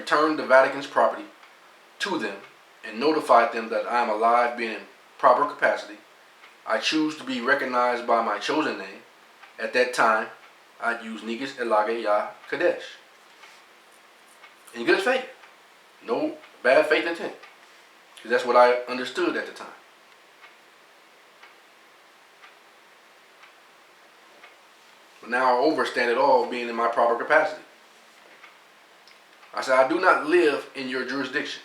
returned the Vatican's property to them and notified them that I am alive, being in proper capacity. I choose to be recognized by my chosen name. At that time, I'd use negus-el Yah Kadesh. In good faith. No bad faith intent. Because that's what I understood at the time. But now I overstand it all, being in my proper capacity. I said, I do not live in your jurisdiction.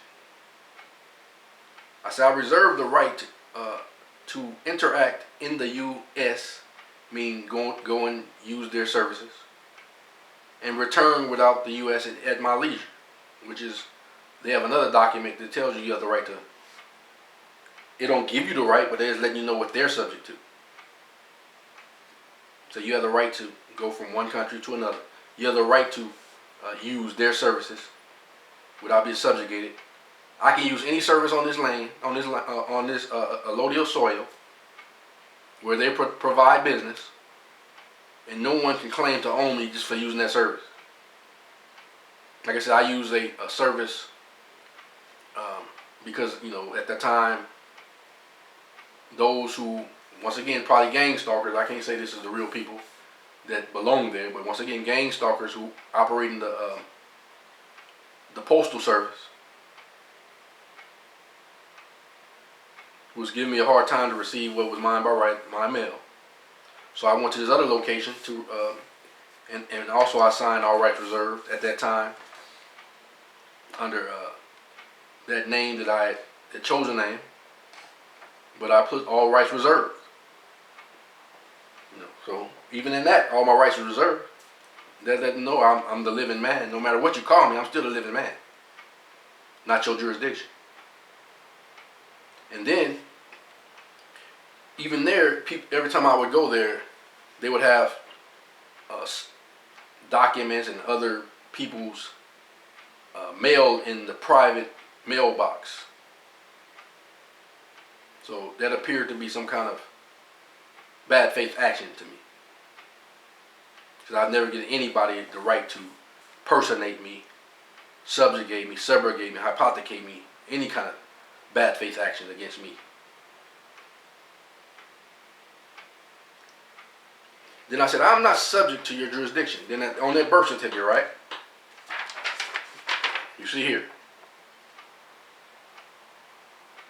I said, I reserve the right to interact in the U.S., meaning go and use their services, and return without the U.S. at my leisure, which is, they have another document that tells you have the right to. It don't give you the right, but they're just letting you know what they're subject to. So you have the right to go from one country to another. You have the right to use their services without being subjugated. I can use any service on this land, on this allodial soil, where they provide business, and no one can claim to own me just for using that service. Like I said, I use a service because, you know, at the time, those who, once again, probably gang stalkers, I can't say this is the real people that belong there, but once again, gang stalkers who operate in the postal service, was giving me a hard time to receive what was mine by right, my mail. So I went to this other location to, and also I signed all rights reserved at that time under that name that I had, the chosen name, but I put all rights reserved. You know, so even in that, all my rights are reserved. That let them know I'm the living man. No matter what you call me, I'm still a living man. Not your jurisdiction. And then, even there, every time I would go there, they would have documents and other people's mail in the private mailbox. So that appeared to be some kind of bad faith action to me. Because I've never given anybody the right to personate me, subjugate me, subrogate me, hypothecate me, any kind of bad faith action against me. Then I said, I'm not subject to your jurisdiction. Then on that birth certificate, right? You see here.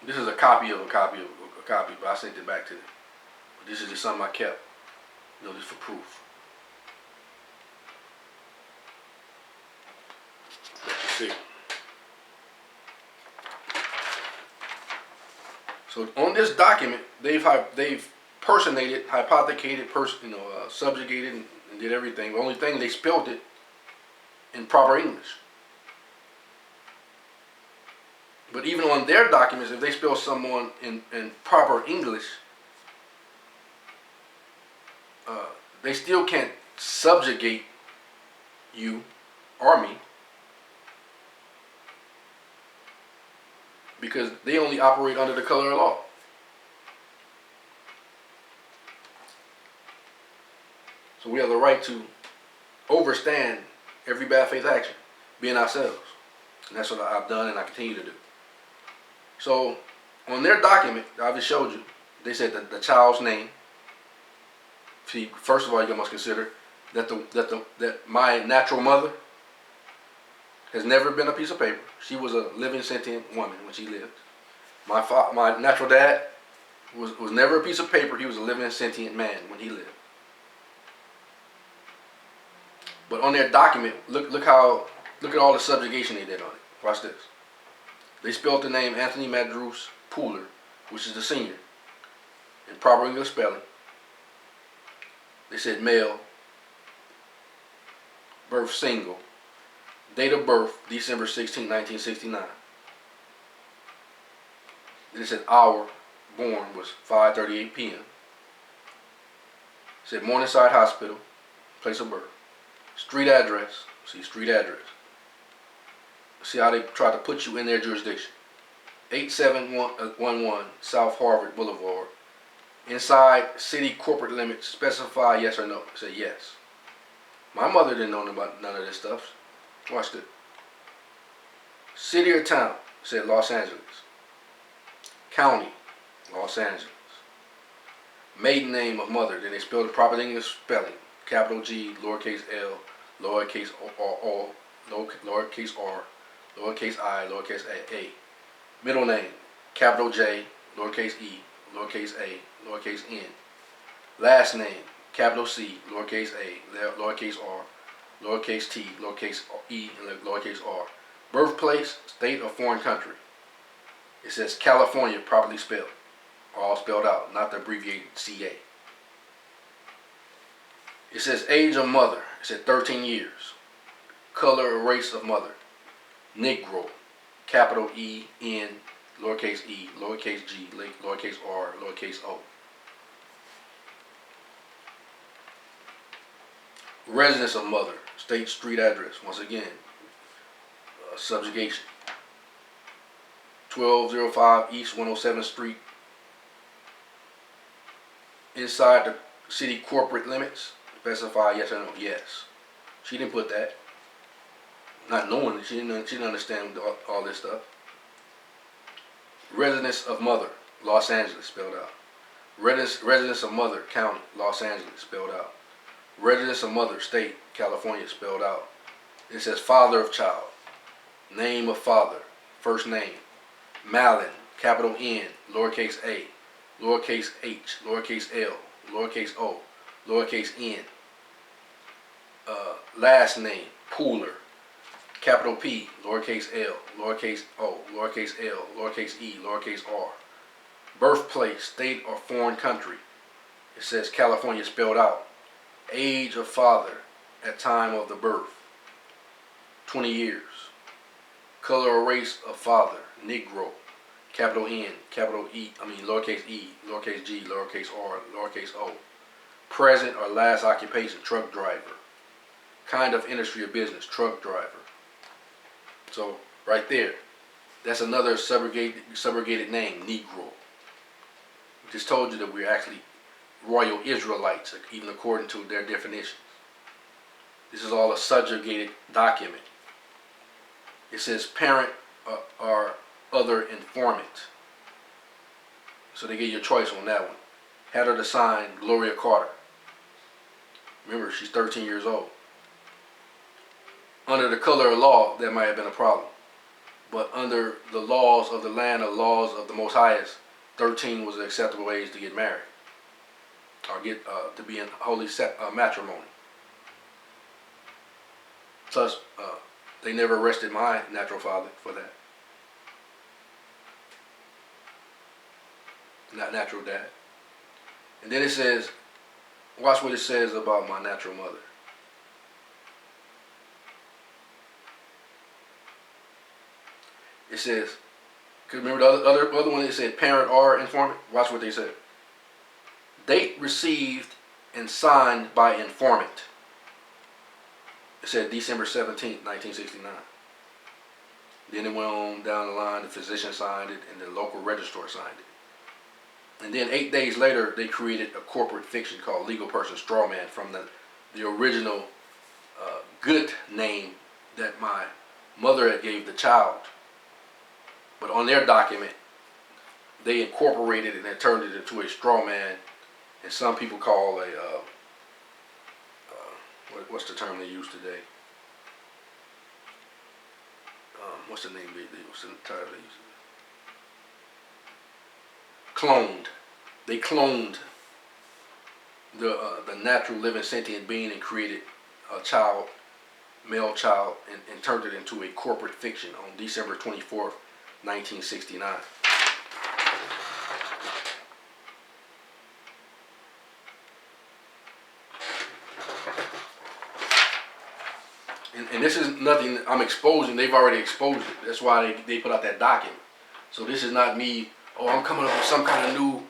This is a copy of a copy, but I sent it back to them. But this is just something I kept, you know, just for proof. Let you see. So on this document, they've personated, hypothecated, subjugated, and did everything. The only thing, they spelled it in proper English. But even on their documents, if they spell someone in proper English, they still can't subjugate you or me, because they only operate under the color of law. So we have the right to overstand every bad faith action, being ourselves. And that's what I've done and I continue to do. So on their document, I just showed you, they said that the child's name. See, first of all, you must consider that my natural mother has never been a piece of paper. She was a living sentient woman when she lived. My natural dad was never a piece of paper. He was a living sentient man when he lived. But on their document, look at all the subjugation they did on it. Watch this. They spelled the name Anthony Madrus Pooler, which is the senior, in proper English spelling. They said male, birth single, date of birth December 16, 1969. Then it said hour born was 5:38 p.m. It said Morningside Hospital, place of birth. Street address, see, street address. See how they try to put you in their jurisdiction. 8711 South Harvard Boulevard. Inside city corporate limits, specify yes or no. Say yes. My mother didn't know about none of this stuff. Watch this. City or town? It said Los Angeles. County, Los Angeles. Maiden name of mother. Then they spelled the proper English spelling. Capital G, lowercase L, lowercase O, lowercase R, lowercase I, lowercase A. Middle name. Capital J, lowercase E, lowercase A, lowercase N. Last name. Capital C, lowercase A, lowercase R, lowercase T, lowercase E, and lowercase R. Birthplace, state or foreign country. It says California, properly spelled. All spelled out, not the abbreviated CA. It says age of mother. It said 13 years. Color or race of mother. Negro. Capital E, N, lowercase E, lowercase G, lowercase R, lowercase O. Residence of mother. State, street address. Once again, subjugation. 1205 East 107th Street. Inside the city corporate limits. Specify yes or no. Yes. She didn't put that. Not knowing it. She didn't understand all this stuff. Residence of mother. Los Angeles, spelled out. Residence of mother. County. Los Angeles, spelled out. Residence of mother. State. California, spelled out. It says father of child. Name of father. First name. Malin. Capital N. Lowercase A. Lowercase H. Lowercase L. Lowercase O. Lowercase N. Last name. Pooler. Capital P. Lowercase L. Lowercase O. Lowercase L. Lowercase E. Lowercase R. Birthplace. State or foreign country. It says California, spelled out. Age of father at time of the birth. 20 years. Color or race of father. Negro. Capital N, capital E, lowercase E, lowercase G, lowercase R, lowercase O. Present or last occupation, truck driver. Kind of industry or business, truck driver. So, right there, that's another subrogated name, Negro. Just told you that we're actually royal Israelites, even according to their definitions. This is all a subjugated document. It says parent or other informant. So they gave you a choice on that one. Had her to sign Gloria Carter. Remember, she's 13 years old. Under the color of law, that might have been a problem. But under the laws of the land, the laws of the Most Highest, 13 was an acceptable age to get married. Or get to be in holy matrimony. Plus, they never arrested my natural father for that. Not natural dad. And then it says, watch what it says about my natural mother. It says, because remember the other one, it said parent or informant. Watch what they said. Date received and signed by informant. It said December 17th, 1969. Then it went on down the line, the physician signed it and the local registrar signed it. And then 8 days later, they created a corporate fiction called Legal Person Strawman from the original good name that my mother had gave the child. But on their document, they incorporated it and turned it into a straw man, and some people call what's the term they use today? What's the name what's the title they use? Cloned. They cloned the natural living sentient being and created a child, male child, and turned it into a corporate fiction on December 24th, 1969. And this is nothing I'm exposing. They've already exposed it. That's why they put out that document. So this is not me, oh, I'm coming up with some kind of new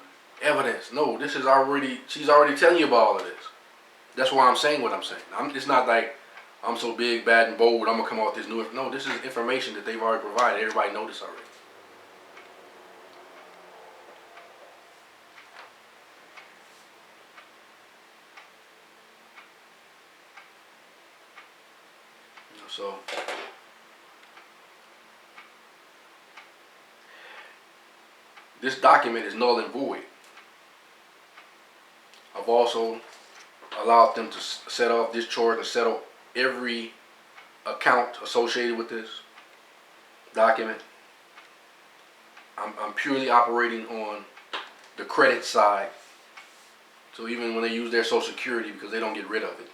evidence. No, this is she's already telling you about all of this. That's why I'm saying what I'm saying. It's not like I'm so big, bad, and bold, I'm going to come out with this new, no, this is information that they've already provided. Everybody knows this already. So, this document is null and void. I've also allowed them to set off, discharge, and settle every account associated with this document. I'm purely operating on the credit side. So even when they use their Social Security, because they don't get rid of it,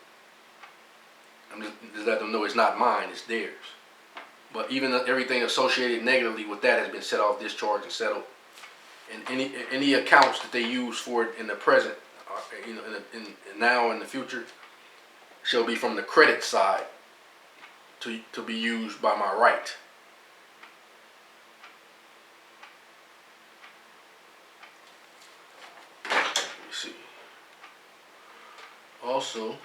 I'm just let them know it's not mine, it's theirs. But even everything associated negatively with that has been set off, discharged, and settled. And any accounts that they use for it in the present, in now and the future, shall be from the credit side to be used by my right. Let me see. Also, let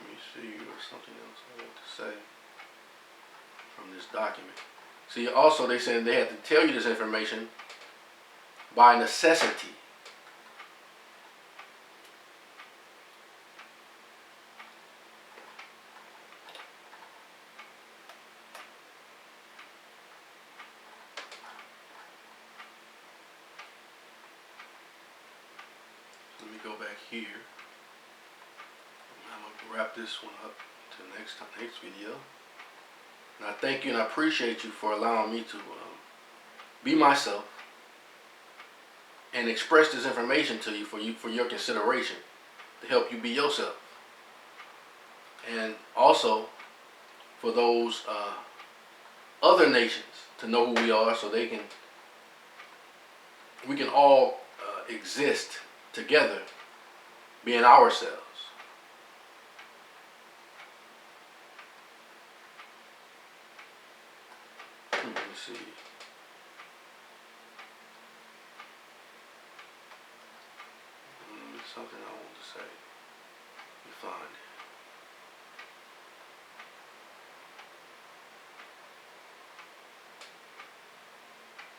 me see, there's something else I want to say from this document. See, also they said they had to tell you this information by necessity. Let me go back here. I'm gonna wrap this one up to the next video. And I thank you and I appreciate you for allowing me to be myself and express this information to you for your consideration to help you be yourself. And also for those other nations to know who we are, so we can all exist together, being ourselves. Let me see. Something I want to say. Let me find it.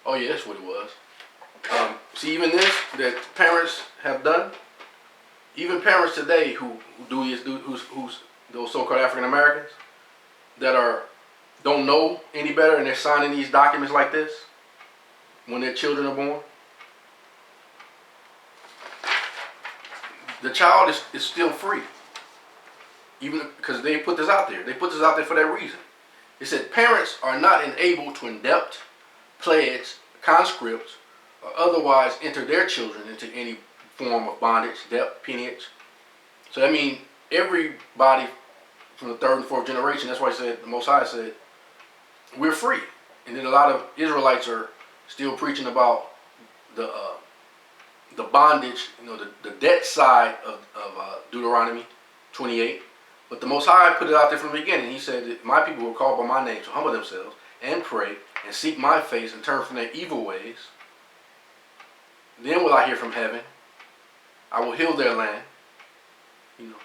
Oh yeah, that's what it was. See, even this that parents have done, even parents today who's those so-called African Americans that don't know any better, and they're signing these documents like this when their children are born. The child is still free, even because they put this out there. They put this out there for that reason. It said parents are not enabled to indept, pledge, conscript, or otherwise enter their children into any form of bondage, debt, peonage. So that means everybody from the third and fourth generation. That's why he said, the Most High said, we're free. And then a lot of Israelites are still preaching about the bondage, the debt side of Deuteronomy 28. But the Most High put it out there from the beginning. He said that my people were called by my name to humble themselves and pray and seek my face and turn from their evil ways. Then will I hear from heaven. I will heal their land.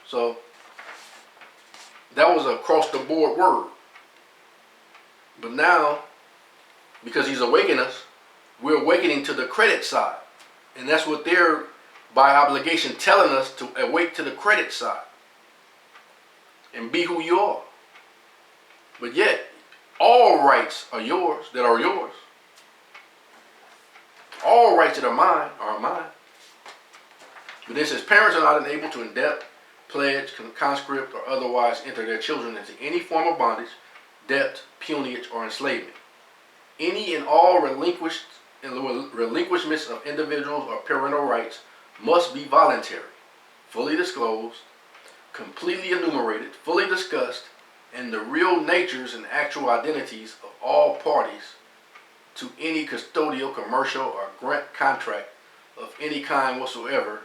So that was a across the board word. But now, because he's awakening us, we're awakening to the credit side. And that's what they're, by obligation, telling us to awake to the credit side. And be who you are. But yet, all rights are yours that are yours. All rights that are mine are mine. But this says, parents are not enabled to indept, pledge, conscript, or otherwise enter their children into any form of bondage, debt, peonage, or enslavement. Any and all relinquishments of individuals or parental rights must be voluntary, fully disclosed, completely enumerated, fully discussed, and the real natures and actual identities of all parties to any custodial, commercial, or grant contract of any kind whatsoever